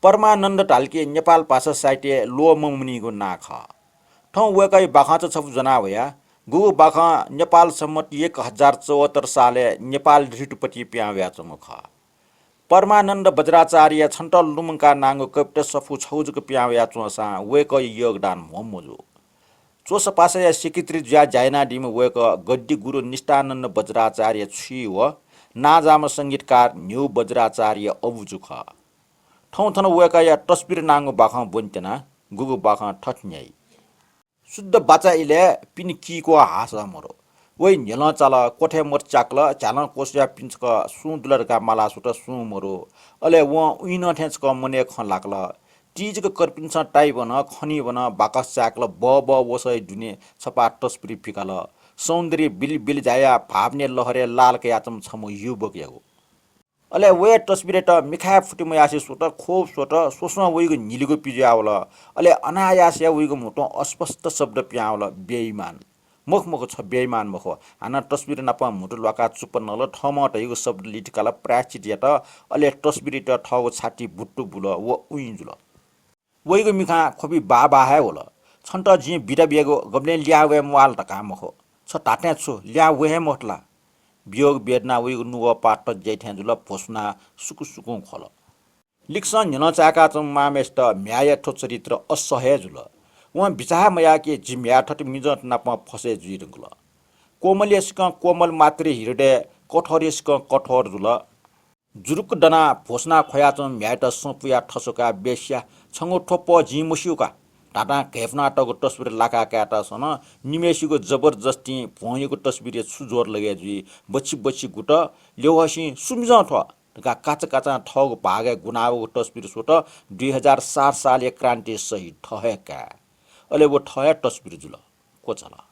परमानन्द ढाल्के नेपाल भाषा साहित्य लो ममुनिको नाख ठौँ वेकै बाखा छप जना भया गु बाखा नेपाल सम्मत 1074 साले नेपाल ऋतुपति प्याव्या चमुख परमानन्द वज्राचार्य छन्टल लुमका नाङ्गो कविता सफु छौजको प्याव्या चोसा वेकै योगदान मोमोजो चोस पासया सिकित्री ज्या जायना डिम वेक गड्डी गुरु निष्ठानन्द वज्राचार्य छि व नाजाम सङ्गीतकार न्यू वज्राचार्य अबुजुख ठौँ थन वेका तस्बिर नाङ्गो बाखा बोन्टेना गुगु बाखा ठट्न्याई शुद्ध बाचा इले पिन कीको हाँस मरो वै नेल चाल कोठे मोर चाक्ल झाल कोसिया पिन्चक सु दुलरका माला सुट सु मरो अले व उइन ठेचक मने ख लाग्ल टीजको करपिन्छ टाइ बन खनी बन बाकस चाक्ल ब वसै दुने छपा तस्बिर फिकाल सौन्दर्य बिल बिल जाया भावने लहरे लाल के आचम छमु युवक यागो अले वे तस्बिर त मिखा फुटी मयासी सोट खोप सोट सोस्न वइगो निलिगो पिज्यावल अले अनायास या वइगो मोटो अस्पष्ट शब्द प्यावल बेइमान मुख मुख छ बेइमान मुख हाना तस्बिर नपा मुटु लका चुप नल ठम टइगो शब्द लिटकाला प्राचित या त अले तस्बिर त ठगो छाती बुट्टु बुल व उइजुल वइगो मिखा खोपी बाबा है होल छन्ट जि बिटा बियागो गब्ले ल्यावे मोवाल त काम हो छ टाट्या छु ल्या वेहे मोटला वियोग वेदना वइगो नुव पाट जैठ्या जुल भोसना सुकु सुकु खल लिक्सन झन चाका चम मामेस्ट म्याय ठो चरित्र असह्य जुल व बिचाह मया के जिम्या ठट मिजट नाप फसे जुइरंगल कोमलेस्क कोमल मात्रे हिरडे कठोरेस्क कठोर जुल जुरुक डना भोसना खोया चम म्याट सोपुया ठसोका बेस्या छंगो ठोप जिमुसिउका टाटा घेफना टको तस्बिर लाका काटा सन निमेसीको जबरजस्ती भोयको तस्बिर सुजोर लगे जुई बच्ची बच्ची गुट ल्याउहसी सुम्ज ठ का काचा काचा ठग भागे गुनावको तस्बिर सोट 2007 साल क्रान्ति सही ठहेका अले वो ठया तस्बिर जुल को चला